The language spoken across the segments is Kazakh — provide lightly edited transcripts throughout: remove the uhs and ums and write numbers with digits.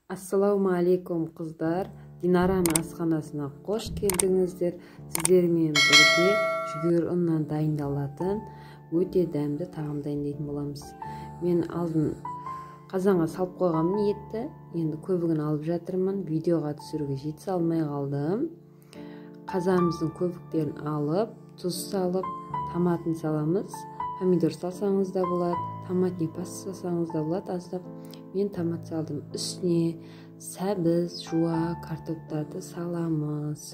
Ассаламу алейкум қыздар, Динараның асханасына қош келдіңіздер. Сіздермен бірге жүгері ұннан дайындалатын өте дәмді тағам дайындайтын боламыз. Мен алдын қазанға салып қойғанмын етті. Енді көбігін алып жатырмын. Видеоға түсіруге жете алмай қалдым. Қазанымыздың көбіктерін алып, тұз салып, томатын саламыз. Помидор салсаңыз да болады, томатный паста салсаңыз да болады аздап. Мен томат салдым. Үстіне сәбіз, жуа, картоптарды саламыз.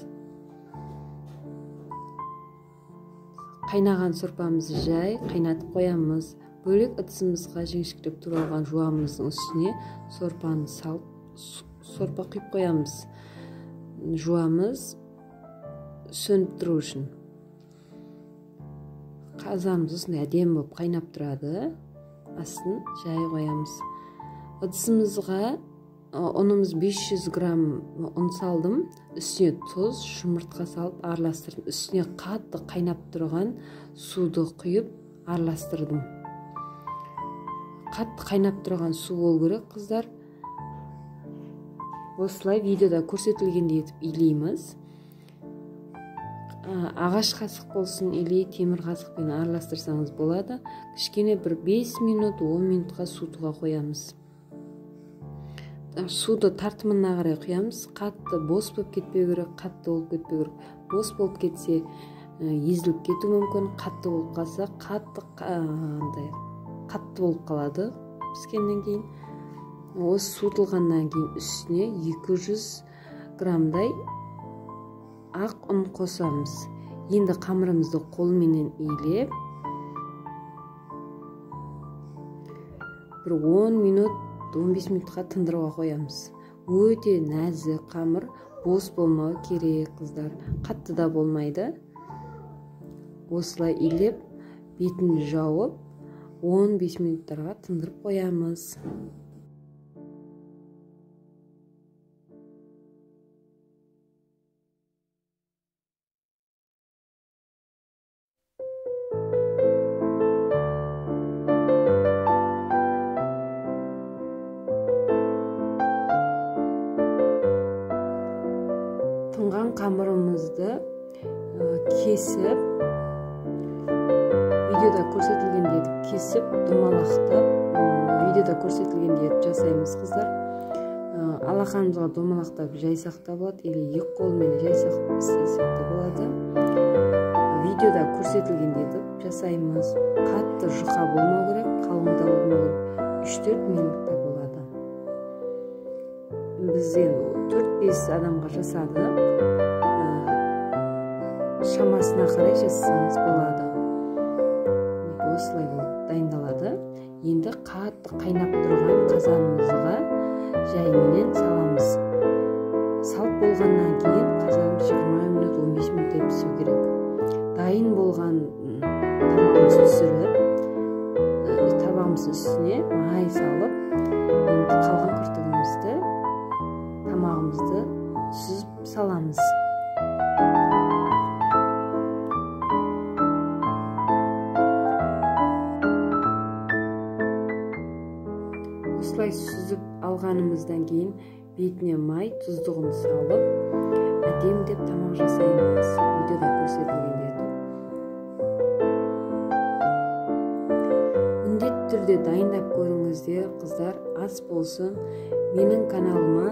Қайнаған сорпамызды жай қайнатып қоямыз. Бөлек ыдысымызға жіңішкелеп туралған жуамыздың үстіне сорпаны салып, сорпа құйып қоямыз. Жуамыз сөніп тұру үшін. Қазанымыз осындай әдемі болып қайнап тұрады. Астын жай қоямыз. Ыдысымызға ұнымыз 500 грамм ұн салдым. Үстіне тұз, жұмыртқа салып араластырдым. Үстіне қатты қайнап тұрған суды құйып араластырдым. Қатты қайнап тұрған су болу керек, қыздар. Осылай видеода көрсетілгендей етіп илейміз. Ағаш қасық болсын или темір қасықпен араластырсаңыз болады. Кішкене бір 5 минут, 10 минутқа суытуға қоямыз. Суды тартымына қарай құямыз. Қатты бос болып кетпеу керек, қатты болып кетпеу керек. Бос болып кетсе езіліп кету мүмкін. Қатты болып қалса қатты болып қалады піскеннен кейін. Осы суытылғаннан кейін үстіне 200 граммдай ақ ұн қосамыз. Енді қамырымызды қолменен илеп, бір 10 минут, 15 минутқа тындыруға қоямыз. Өте нәзік қамыр, бос болмауы керек, қыздар. Қатты да болмайды. Осылай илеп, бетін жауып, 15 минуттарға тындырып қоямыз. Тынған қамырымызды кесіп, видеода көрсетілгендей етіп кесіп, домалақтап, видеода көрсетілгендей етіп жасаймыз, қыздар. Алақанымызға домалақтап жайсақ та болады, или екі қолмен жайсақ істесек те болады. Видеода көрсетілгендей етіп жасаймыз. Қатты жұқа болмау керек, қалың да болмау керек. 3-4 минутта болады. Бізден 4-5 адамға жасадық. Шамасына қарай жасасаңыз болады. Осылай болып дайындалады. Енді қатты қайнап тұрған қазанымызға жайменен саламыз. Салып болғаннан кейін қазанымыз 20 минут, 15 минут пісу керек. Дайын болған тамағымызды түсіріп, табағымыздың үстіне май салып, енді қалған күртігімізді, тамағымызды сүзіп саламыз. Осылай сүзіп алғанымыздан кейін бетіне май, тұздығын салып, әдемдеп тамақ жасаймыз. Видеода көрсетілгендей етіп. Міндетті түрде дайындап көріңіздер, қыздар. Ас болсын. Менің каналыма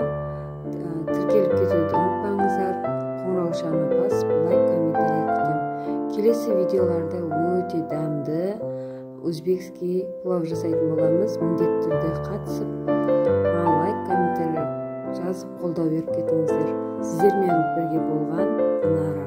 тіркеліп кетуді ұмытпаңыздар. Қоңыраушаны басып, лайк, комментарий күтемін. Келесі видеоларда өте дәмді өзбекский плов жасайтын боламыз. Міндетті түрде қатысып, лайк, комментарий жазып қолдау беріп кетіңіздер. Сіздермен бірге болған Динара.